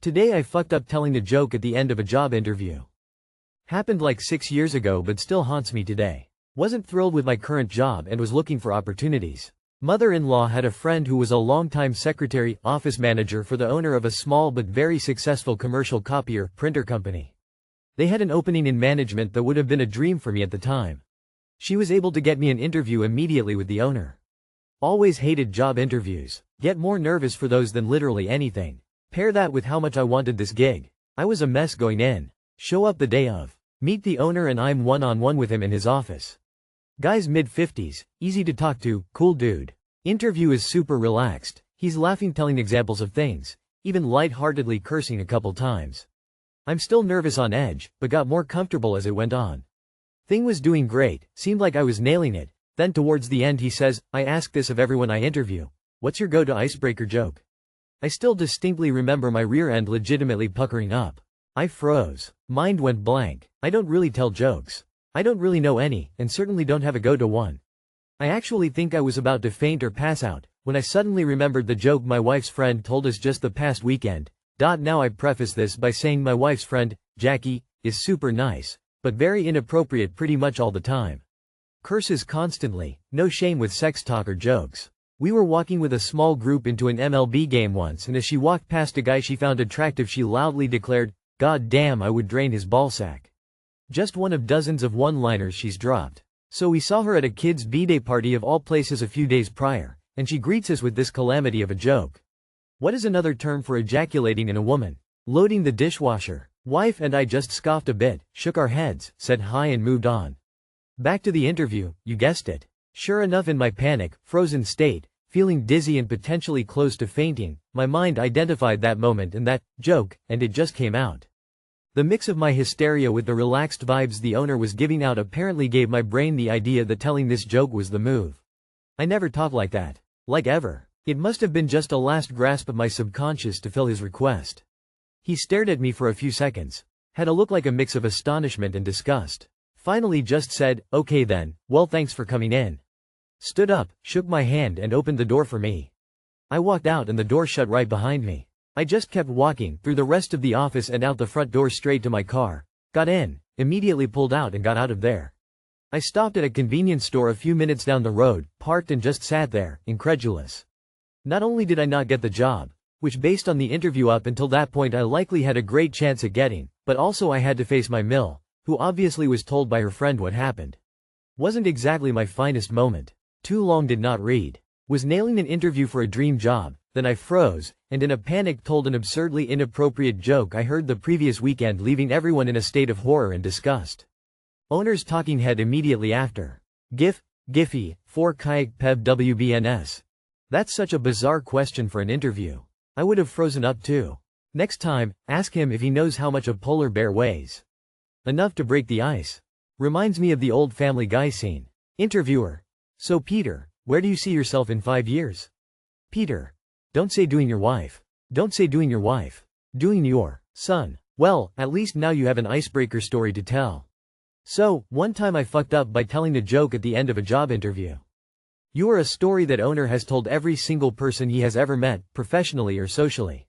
Today I fucked up telling a joke at the end of a job interview. Happened like 6 years ago but still haunts me today. Wasn't thrilled with my current job and was looking for opportunities. Mother-in-law had a friend who was a longtime secretary, office manager for the owner of a small but very successful commercial copier, printer company. They had an opening in management that would have been a dream for me at the time. She was able to get me an interview immediately with the owner. Always hated job interviews. Get more nervous for those than literally anything. Pair that with how much I wanted this gig. I was a mess going in. Show up the day of. Meet the owner and I'm one-on-one with him in his office. Guy's mid-50s, easy to talk to, cool dude. Interview is super relaxed. He's laughing telling examples of things, even light-heartedly cursing a couple times. I'm still nervous on edge, but got more comfortable as it went on. Thing was doing great, seemed like I was nailing it. Then towards the end he says, I ask this of everyone I interview. What's your go-to icebreaker joke? I still distinctly remember my rear end legitimately puckering up. I froze. Mind went blank. I don't really tell jokes. I don't really know any, and certainly don't have a go-to one. I actually think I was about to faint or pass out, when I suddenly remembered the joke my wife's friend told us just the past weekend. Now I preface this by saying my wife's friend, Jackie, is super nice, but very inappropriate pretty much all the time. Curses constantly, no shame with sex talk or jokes. We were walking with a small group into an MLB game once and as she walked past a guy she found attractive she loudly declared, God damn I would drain his ballsack. Just one of dozens of one-liners she's dropped. So we saw her at a kid's b-day party of all places a few days prior, and she greets us with this calamity of a joke. What is another term for ejaculating in a woman? Loading the dishwasher. Wife and I just scoffed a bit, shook our heads, said hi and moved on. Back to the interview, you guessed it. Sure enough in my panic, frozen state, feeling dizzy and potentially close to fainting, my mind identified that moment and that joke, and it just came out. The mix of my hysteria with the relaxed vibes the owner was giving out apparently gave my brain the idea that telling this joke was the move. I never talk like that. Like ever. It must have been just a last grasp of my subconscious to fill his request. He stared at me for a few seconds. Had a look like a mix of astonishment and disgust. Finally just said, okay then, well thanks for coming in. Stood up, shook my hand and opened the door for me. I walked out and the door shut right behind me. I just kept walking through the rest of the office and out the front door straight to my car. Got in, immediately pulled out and got out of there. I stopped at a convenience store a few minutes down the road, parked and just sat there, incredulous. Not only did I not get the job, which based on the interview up until that point I likely had a great chance at getting, but also I had to face my mill, who obviously was told by her friend what happened. Wasn't exactly my finest moment. Too long did not read. Was nailing an interview for a dream job, then I froze, and in a panic told an absurdly inappropriate joke I heard the previous weekend leaving everyone in a state of horror and disgust. Owner's talking head immediately after. GIF, Giphy, 4 kayak pev WBNS. That's such a bizarre question for an interview. I would have frozen up too. Next time, ask him if he knows how much a polar bear weighs. Enough to break the ice. Reminds me of the old Family Guy scene. Interviewer. So Peter, where do you see yourself in 5 years? Peter. Don't say doing your wife. Don't say doing your wife. Doing your son. Well, at least now you have an icebreaker story to tell. So, one time I fucked up by telling a joke at the end of a job interview. You are a story that owner has told every single person he has ever met, professionally or socially.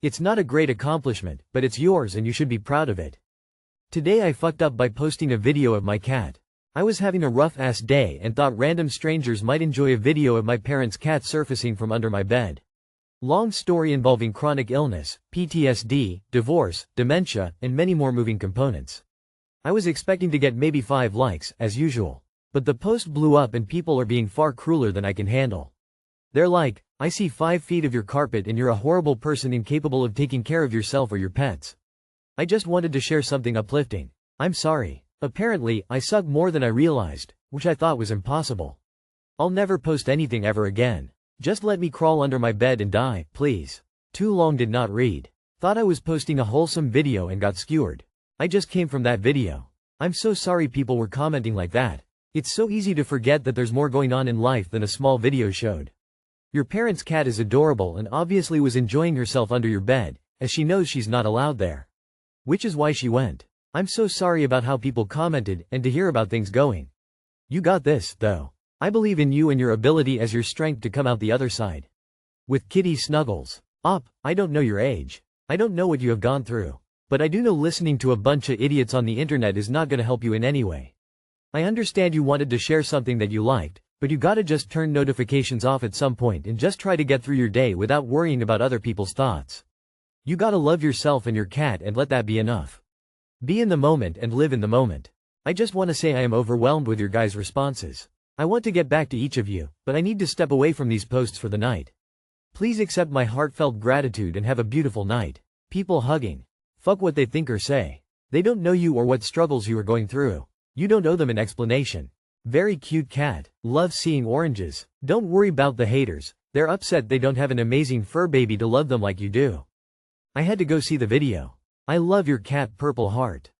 It's not a great accomplishment, but it's yours and you should be proud of it. Today I fucked up by posting a video of my cat. I was having a rough-ass day and thought random strangers might enjoy a video of my parents' cat surfacing from under my bed. Long story involving chronic illness, PTSD, divorce, dementia, and many more moving components. I was expecting to get maybe 5 likes, as usual. But the post blew up and people are being far crueler than I can handle. They're like, I see 5 feet of your carpet and you're a horrible person incapable of taking care of yourself or your pets. I just wanted to share something uplifting. I'm sorry. Apparently, I suck more than I realized, which I thought was impossible. I'll never post anything ever again. Just let me crawl under my bed and die, please. Too long did not read. Thought I was posting a wholesome video and got skewered. I just came from that video. I'm so sorry people were commenting like that. It's so easy to forget that there's more going on in life than a small video showed. Your parents' cat is adorable and obviously was enjoying herself under your bed, as she knows she's not allowed there. Which is why she went. I'm so sorry about how people commented and to hear about things going. You got this, though. I believe in you and your ability as your strength to come out the other side. With Kitty Snuggles. I don't know your age. I don't know what you have gone through. But I do know listening to a bunch of idiots on the internet is not gonna help you in any way. I understand you wanted to share something that you liked, but you gotta just turn notifications off at some point and just try to get through your day without worrying about other people's thoughts. You gotta love yourself and your cat and let that be enough. Be in the moment and live in the moment. I just wanna say I am overwhelmed with your guys' responses. I want to get back to each of you, but I need to step away from these posts for the night. Please accept my heartfelt gratitude and have a beautiful night. People hugging. Fuck what they think or say. They don't know you or what struggles you are going through. You don't owe them an explanation. Very cute cat. Love seeing oranges. Don't worry about the haters. They're upset they don't have an amazing fur baby to love them like you do. I had to go see the video. I love your cat, Purple Heart.